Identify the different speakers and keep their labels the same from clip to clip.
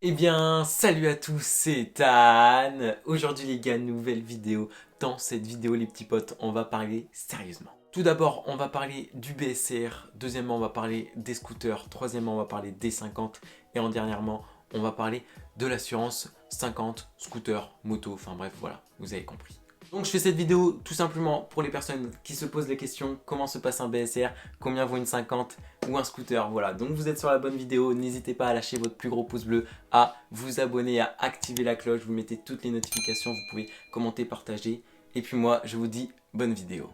Speaker 1: Eh bien, salut à tous, c'est Tan. Aujourd'hui les gars, nouvelle vidéo. Dans cette vidéo les petits potes, on va parler sérieusement. Tout d'abord, on va parler du BSR. Deuxièmement, on va parler des scooters. Troisièmement, on va parler des 50. Et en dernièrement, on va parler de l'assurance 50, scooter, moto. Enfin bref, voilà, vous avez compris. Donc je fais cette vidéo tout simplement pour les personnes qui se posent les questions, comment se passe un BSR, combien vaut une 50 ou un scooter, voilà. Donc vous êtes sur la bonne vidéo, n'hésitez pas à lâcher votre plus gros pouce bleu, à vous abonner, à activer la cloche, vous mettez toutes les notifications, vous pouvez commenter, partager. Et puis moi, je vous dis bonne vidéo.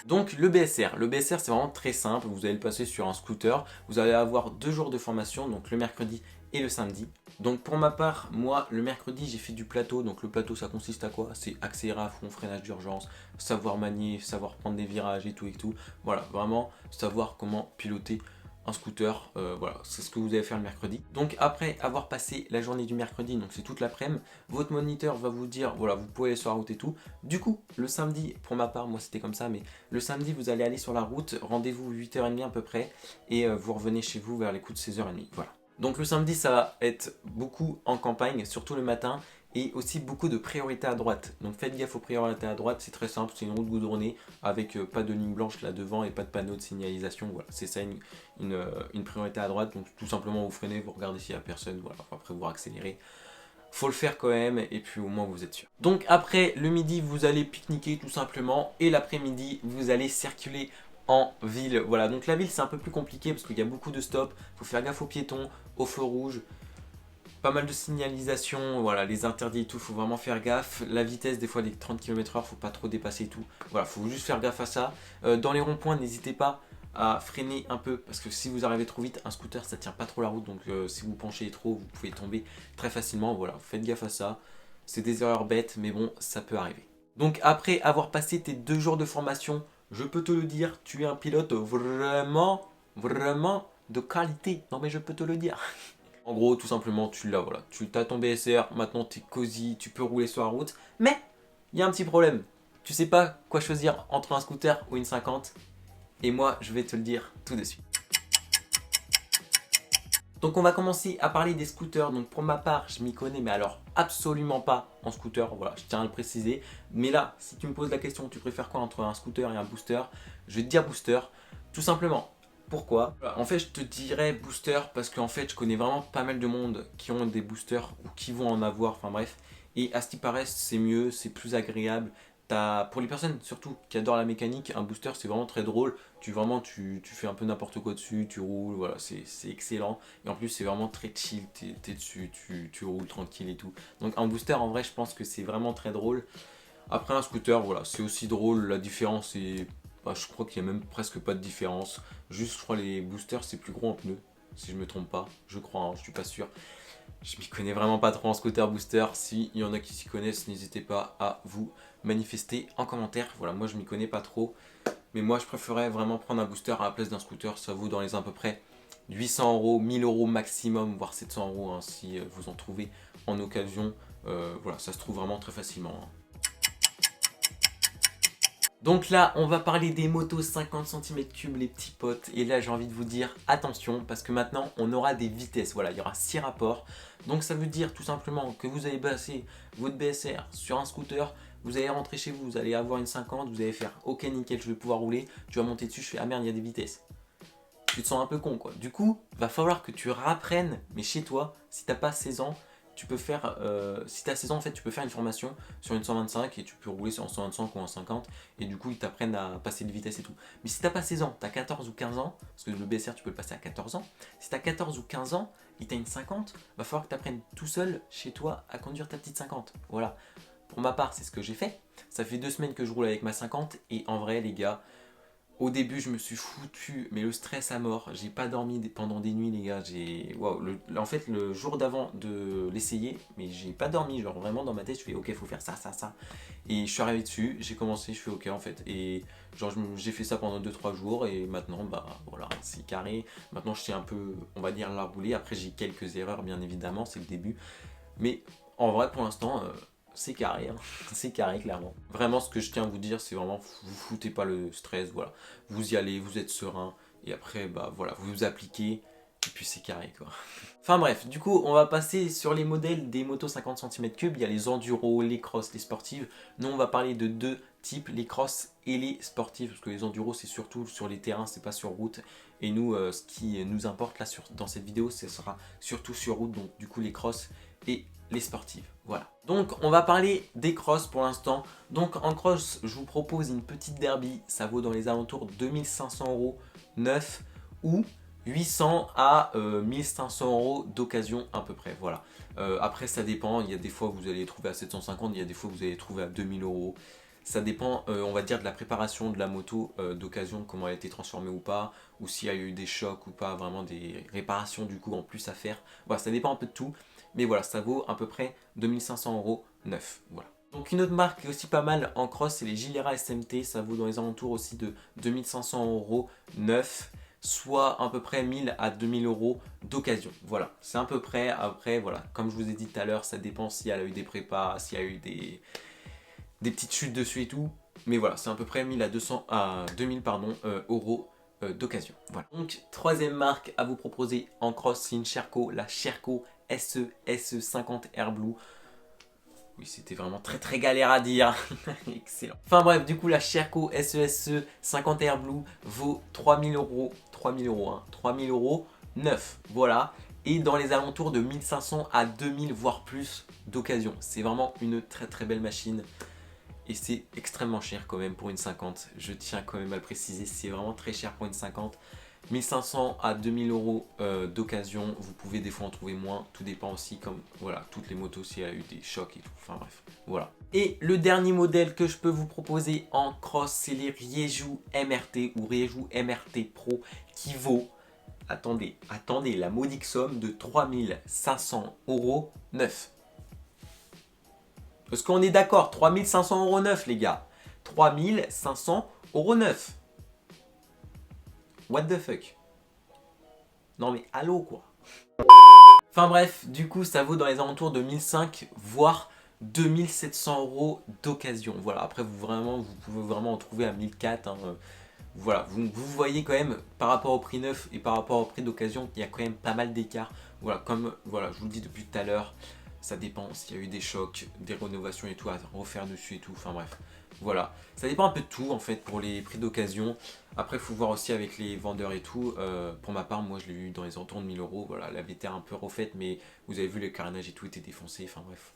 Speaker 1: Donc le BSR c'est vraiment très simple, vous allez le passer sur un scooter, vous allez avoir 2 jours de formation, donc le mercredi et le samedi. Donc pour ma part, moi le mercredi j'ai fait du plateau, donc le plateau ça consiste à quoi? C'est accélérer à fond, freinage d'urgence, savoir manier, savoir prendre des virages et tout. Voilà, vraiment savoir comment piloter un scooter, voilà, c'est ce que vous allez faire le mercredi. Donc après avoir passé la journée du mercredi, donc c'est toute l'après-midi, votre moniteur va vous dire, voilà, vous pouvez aller sur la route et tout. Du coup, le samedi, pour ma part, moi c'était comme ça, mais le samedi vous allez aller sur la route, rendez-vous 8h30 à peu près, et vous revenez chez vous vers les coups de 16h30, voilà. Donc le samedi ça va être beaucoup en campagne, surtout le matin, et aussi beaucoup de priorité à droite. Donc faites gaffe aux priorités à droite, c'est très simple, c'est une route goudronnée avec pas de ligne blanche là devant et pas de panneau de signalisation. Voilà, c'est ça une priorité à droite. Donc tout simplement vous freinez, vous regardez s'il n'y a personne, voilà, après vous accélérez. Faut le faire quand même et puis au moins vous êtes sûr. Donc après le midi vous allez pique-niquer tout simplement et l'après-midi vous allez circuler en ville. Voilà, donc la ville c'est un peu plus compliqué parce qu'il y a beaucoup de stops, faut faire gaffe aux piétons, aux feux rouges, pas mal de signalisation, voilà, les interdits et tout, faut vraiment faire gaffe. La vitesse, des fois, les 30 km/h, faut pas trop dépasser et tout. Voilà, faut juste faire gaffe à ça. Dans les ronds-points, n'hésitez pas à freiner un peu parce que si vous arrivez trop vite, un scooter ça tient pas trop la route donc si vous penchez trop, vous pouvez tomber très facilement. Voilà, faites gaffe à ça. C'est des erreurs bêtes, mais bon, ça peut arriver. Donc, après avoir passé tes 2 jours de formation, je peux te le dire, tu es un pilote vraiment de qualité. Non, mais je peux te le dire. En gros, tout simplement, tu l'as, voilà. Tu as ton BSR, maintenant tu es cosy, tu peux rouler sur la route. Mais, il y a un petit problème. Tu sais pas quoi choisir entre un scooter ou une 50. Et moi, je vais te le dire tout de suite. Donc on va commencer à parler des scooters. Donc pour ma part, je m'y connais, mais alors absolument pas en scooter. Voilà, je tiens à le préciser. Mais là, si tu me poses la question, tu préfères quoi entre un scooter et un booster? Je vais te dire booster, tout simplement. Pourquoi? En fait, je te dirais booster parce qu'en fait, je connais vraiment pas mal de monde qui ont des boosters ou qui vont en avoir. Enfin bref. Et à ce qui paraît, c'est mieux, c'est plus agréable. Pour les personnes surtout qui adorent la mécanique, un booster c'est vraiment très drôle. Tu fais un peu n'importe quoi dessus, tu roules, voilà, c'est excellent. Et en plus c'est vraiment très chill, t'es dessus, tu roules tranquille et tout. Donc un booster en vrai je pense que c'est vraiment très drôle. Après un scooter, voilà, c'est aussi drôle, la différence est... Bah, je crois qu'il n'y a même presque pas de différence. Juste je crois les boosters c'est plus gros en pneus, si je me trompe pas, je crois, hein, je suis pas sûr. Je m'y connais vraiment pas trop en scooter booster. S'il y en a qui s'y connaissent, n'hésitez pas à vous manifester en commentaire. Voilà, moi je m'y connais pas trop. Mais moi je préférais vraiment prendre un booster à la place d'un scooter. Ça vaut dans les à peu près 800 euros, 1000 euros maximum, voire 700 euros hein, si vous en trouvez en occasion. Voilà, ça se trouve vraiment très facilement, hein. Donc là, on va parler des motos 50 cm3 les petits potes. Et là, j'ai envie de vous dire attention parce que maintenant, on aura des vitesses. Voilà, il y aura 6 rapports. Donc ça veut dire tout simplement que vous allez passer votre BSR sur un scooter. Vous allez rentrer chez vous, vous allez avoir une 50. Vous allez faire ok nickel, je vais pouvoir rouler. Tu vas monter dessus, je fais ah merde, il y a des vitesses. Tu te sens un peu con quoi. Du coup, va falloir que tu rapprennes, mais chez toi, si t'as pas 16 ans, tu peux faire, si t'as 16 ans en fait, tu peux faire une formation sur une 125 et tu peux rouler sur un 125 ou un 50 et du coup ils t'apprennent à passer de vitesse et tout. Mais si t'as pas 16 ans, t'as 14 ou 15 ans, parce que le BSR tu peux le passer à 14 ans, si t'as 14 ou 15 ans et t'as une 50, va falloir que t'apprennes tout seul chez toi à conduire ta petite 50. Voilà. Pour ma part, c'est ce que j'ai fait. Ça fait 2 semaines que je roule avec ma 50 et en vrai les gars, au début, je me suis foutu, mais le stress à mort. J'ai pas dormi pendant des nuits, les gars. En fait, le jour d'avant de l'essayer, mais j'ai pas dormi. Genre, vraiment, dans ma tête, je fais ok, faut faire ça, ça, ça. Et je suis arrivé dessus, j'ai commencé, je fais ok, en fait. Et genre, j'ai fait ça pendant 2 3 jours, et maintenant, bah voilà, c'est carré. Maintenant, je sais un peu, on va dire, la rouler. Après, j'ai quelques erreurs, bien évidemment, c'est le début. Mais en vrai, pour l'instant, c'est carré, hein. C'est carré, clairement. Vraiment, ce que je tiens à vous dire, c'est vraiment, vous foutez pas le stress, voilà. Vous y allez, vous êtes serein, et après, bah voilà, vous vous appliquez, Et puis c'est carré quoi. Enfin bref, du coup on va passer sur les modèles des motos 50 cm3. Il y a les enduro, les cross, les sportives. Nous on va parler de deux types, les cross et les sportives. Parce que les enduros c'est surtout sur les terrains, c'est pas sur route. Et nous ce qui nous importe là dans cette vidéo, ce sera surtout sur route. Donc du coup les cross et les sportives. Voilà. Donc on va parler des cross pour l'instant. Donc en cross je vous propose une petite derby. Ça vaut dans les alentours de 2500 € neuf ou 800 à 1500 € d'occasion à peu près, voilà. Après ça dépend, il y a des fois vous allez les trouver à 750, il y a des fois vous allez les trouver à 2000 €. Ça dépend, on va dire, de la préparation de la moto d'occasion, comment elle a été transformée ou pas, ou s'il y a eu des chocs ou pas, vraiment des réparations du coup en plus à faire. Voilà, ça dépend un peu de tout, mais voilà, ça vaut à peu près 2500 € neuf, voilà. Donc une autre marque qui est aussi pas mal en cross, c'est les Gilera SMT, ça vaut dans les alentours aussi de 2500 € neuf, soit à peu près 1000 à 2000 € d'occasion. Voilà, c'est à peu près, après, voilà, comme je vous ai dit tout à l'heure, ça dépend si elle a eu des prépas, s'il y a eu des petites chutes dessus et tout. Mais voilà, c'est à peu près 1000 à 200 à 2000 pardon, euros d'occasion. Voilà. Donc, troisième marque à vous proposer en cross, c'est une Sherco, la Sherco SE50 Air Blue. Oui, c'était vraiment très galère à dire. Excellent. Enfin bref, du coup, la Sherco SESE 50 Air Blue vaut 3000 €. 3000 €, hein. 3000 € neuf. Voilà. Et dans les alentours de 1500 à 2000, voire plus d'occasion. C'est vraiment une très belle machine. Et c'est extrêmement cher quand même pour une 50. Je tiens quand même à le préciser, c'est vraiment très cher pour une 50. 1500 à 2000 € d'occasion, vous pouvez des fois en trouver moins, tout dépend aussi comme voilà, toutes les motos s'il y a eu des chocs et tout, enfin bref, voilà. Et le dernier modèle que je peux vous proposer en cross, c'est les Ryeju MRT ou Ryeju MRT Pro qui vaut, attendez, la modique somme de 3500 € neuf. Parce qu'on est d'accord, 3500 € neuf les gars. 3500 € neuf. What the fuck? Non mais allô quoi. Enfin bref, du coup ça vaut dans les alentours de 1500 voire 2700 € d'occasion. Voilà, après vous pouvez vraiment en trouver à 1400. Hein. Voilà, vous voyez quand même par rapport au prix neuf et par rapport au prix d'occasion, il y a quand même pas mal d'écart. Voilà, comme voilà, je vous le dis depuis tout à l'heure, ça dépend s'il y a eu des chocs, des rénovations et tout à refaire dessus et tout. Enfin bref, voilà. Ça dépend un peu de tout en fait pour les prix d'occasion. Après, il faut voir aussi avec les vendeurs et tout. Pour ma part, moi je l'ai eu dans les entours de 1000 €. Voilà, la VTR un peu refaite, mais vous avez vu le carénage et tout était défoncé. Enfin bref,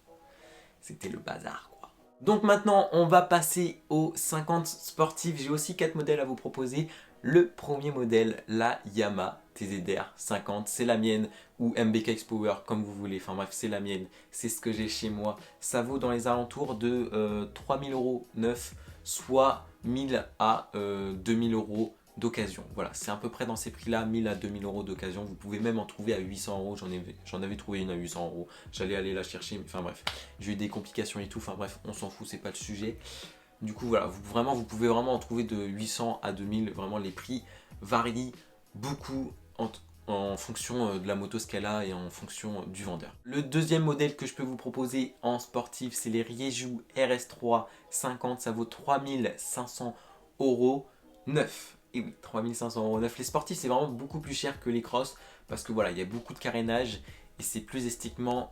Speaker 1: c'était le bazar quoi. Donc maintenant, on va passer aux 50 sportives. J'ai aussi 4 modèles à vous proposer. Le premier modèle, la Yamaha TZR 50, c'est la mienne, ou MBK X-Power, comme vous voulez. Enfin bref, c'est la mienne, c'est ce que j'ai chez moi. Ça vaut dans les alentours de 3000 € neuf, soit 1000 à 2000 € d'occasion. Voilà, c'est à peu près dans ces prix-là, 1000 à 2000 € d'occasion. Vous pouvez même en trouver à 800 €. J'en avais trouvé une à 800 €. J'allais aller la chercher, mais enfin bref, j'ai eu des complications et tout. Enfin bref, on s'en fout, c'est pas le sujet. Du coup, voilà, vous pouvez vraiment en trouver de 800 à 2000. Vraiment, les prix varient beaucoup en fonction de la moto ce qu'elle a et en fonction du vendeur. Le deuxième modèle que je peux vous proposer en sportif, c'est les Ryeju RS3 50. Ça vaut 3500 € neuf. Et oui, 3500 € neuf. Les sportifs, c'est vraiment beaucoup plus cher que les cross parce que voilà, il y a beaucoup de carénage et c'est plus esthétiquement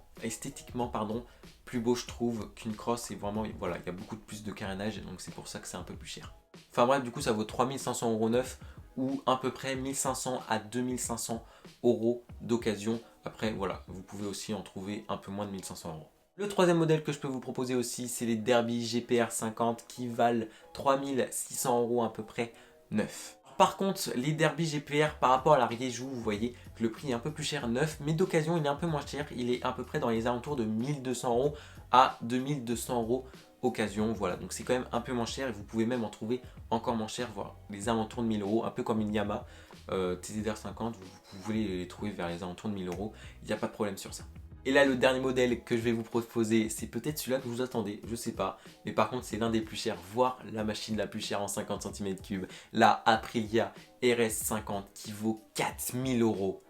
Speaker 1: pardon, plus beau je trouve qu'une cross. Et vraiment, voilà, il y a beaucoup plus de carénage, donc c'est pour ça que c'est un peu plus cher. Enfin bref, du coup, ça vaut 3500 € neuf ou à peu près 1500 à 2500 € d'occasion. Après, voilà, vous pouvez aussi en trouver un peu moins de 1500 €. Le troisième modèle que je peux vous proposer aussi, c'est les Derby GPR 50 qui valent 3600 € à peu près neuf. Par contre, les Derby GPR par rapport à la Ryeju, vous voyez que le prix est un peu plus cher neuf, mais d'occasion il est un peu moins cher. Il est à peu près dans les alentours de 1200 € à 2200 € occasion. Voilà, donc c'est quand même un peu moins cher et vous pouvez même en trouver encore moins cher, voire les alentours de 1000 €, un peu comme une Yamaha TZR 50. Vous voulez les trouver vers les alentours de 1000 €, il n'y a pas de problème sur ça. Et là, le dernier modèle que je vais vous proposer, c'est peut-être celui-là que vous attendez, je sais pas. Mais par contre, c'est l'un des plus chers, voire la machine la plus chère en 50 cm3, la Aprilia RS50 qui vaut 4000 €.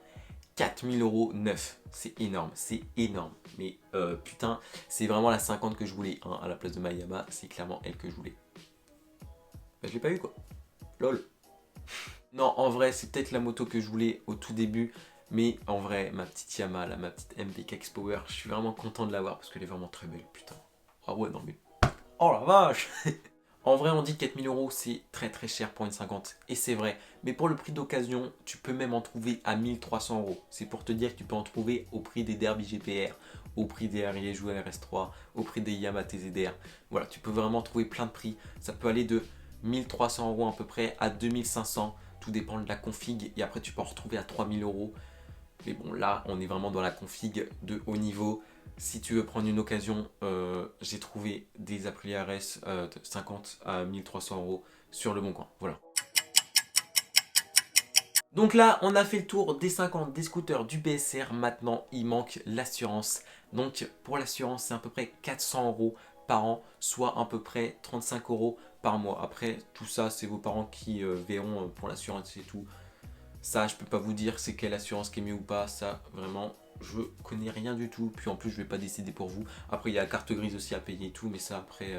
Speaker 1: 4000 € neuf, c'est énorme, c'est énorme. Mais putain, c'est vraiment la 50 que je voulais hein, à la place de ma Yamaha, c'est clairement elle que je voulais. Bah, je l'ai pas eu quoi, lol. Non, en vrai, c'est peut-être la moto que je voulais au tout début. Mais en vrai, ma petite Yamaha, là, ma petite MPK X-Power, je suis vraiment content de l'avoir parce qu'elle est vraiment très belle, putain. Ah ouais, non mais... Oh la vache. En vrai, on dit 4000 euros, c'est très très cher pour une 50. Et c'est vrai. Mais pour le prix d'occasion, tu peux même en trouver à 1300 euros. C'est pour te dire que tu peux en trouver au prix des Derby GPR, au prix des Ariège RS3, au prix des Yamaha TZR. Voilà, tu peux vraiment trouver plein de prix. Ça peut aller de 1300 euros à peu près à 2500. Tout dépend de la config. Et après, tu peux en retrouver à 3000 euros. Mais bon, là, on est vraiment dans la config de haut niveau. Si tu veux prendre une occasion, j'ai trouvé des Aprilia RS de 50 à 1300 euros sur le bon coin. Voilà. Donc là, on a fait le tour des 50 des scooters du BSR. Maintenant, il manque l'assurance. Donc pour l'assurance, c'est à peu près 400 euros par an, soit à peu près 35 euros par mois. Après, tout ça, c'est vos parents qui verront pour l'assurance et tout. Ça, je peux pas vous dire c'est quelle assurance qui est mieux ou pas. Ça, vraiment, je connais rien du tout. Puis en plus, je vais pas décider pour vous. Après, il y a la carte grise aussi à payer et tout. Mais ça, après,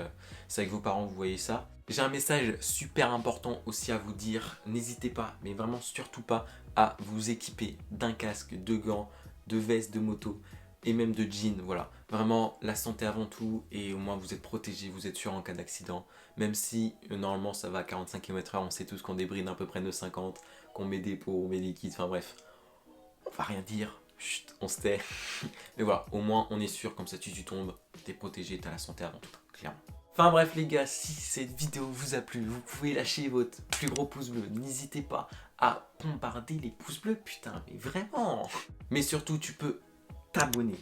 Speaker 1: c'est avec vos parents, vous voyez ça. J'ai un message super important aussi à vous dire. N'hésitez pas, mais vraiment surtout pas, à vous équiper d'un casque, de gants, de vestes de moto et même de jeans. Voilà, vraiment la santé avant tout et au moins vous êtes protégé, vous êtes sûr en cas d'accident. Même si normalement ça va à 45 km/h, on sait tous qu'on débride à peu près de 50, qu'on met des pots, on met des kits, enfin bref, on va rien dire. Chut, on se tait. Mais voilà, au moins on est sûr, comme ça tu tombes, t'es protégé, t'as la santé avant tout, clairement. Enfin bref les gars, si cette vidéo vous a plu, vous pouvez lâcher votre plus gros pouce bleu. N'hésitez pas à bombarder les pouces bleus, putain, mais vraiment. Mais surtout, tu peux t'abonner,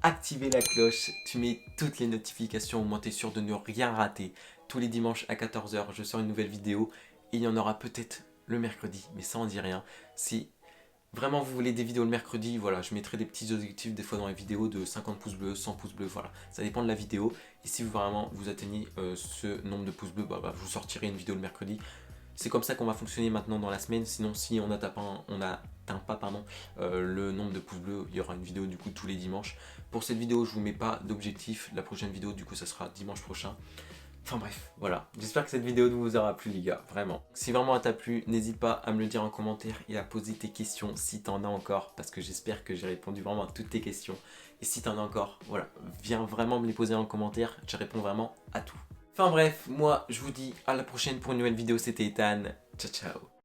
Speaker 1: activer la cloche, tu mets toutes les notifications, au moins t'es sûr de ne rien rater. Tous les dimanches à 14 h, je sors une nouvelle vidéo et il y en aura peut-être le mercredi, mais ça on dit rien. Si vraiment vous voulez des vidéos le mercredi, voilà, je mettrai des petits objectifs des fois dans les vidéos de 50 pouces bleus, 100 pouces bleus, voilà. Ça dépend de la vidéo. Et si vraiment vous atteignez ce nombre de pouces bleus, bah, je vous sortirai une vidéo le mercredi. C'est comme ça qu'on va fonctionner maintenant dans la semaine. Sinon, si on n'atteint pas le nombre de pouces bleus, il y aura une vidéo du coup tous les dimanches. Pour cette vidéo, je vous mets pas d'objectif. La prochaine vidéo, du coup, ça sera dimanche prochain. Enfin bref, voilà. J'espère que cette vidéo vous aura plu les gars, vraiment. Si vraiment elle t'a plu, n'hésite pas à me le dire en commentaire et à poser tes questions si t'en as encore. Parce que j'espère que j'ai répondu vraiment à toutes tes questions. Et si t'en as encore, voilà, viens vraiment me les poser en commentaire. Je réponds vraiment à tout. Enfin bref, moi je vous dis à la prochaine pour une nouvelle vidéo. C'était Ethan. Ciao ciao.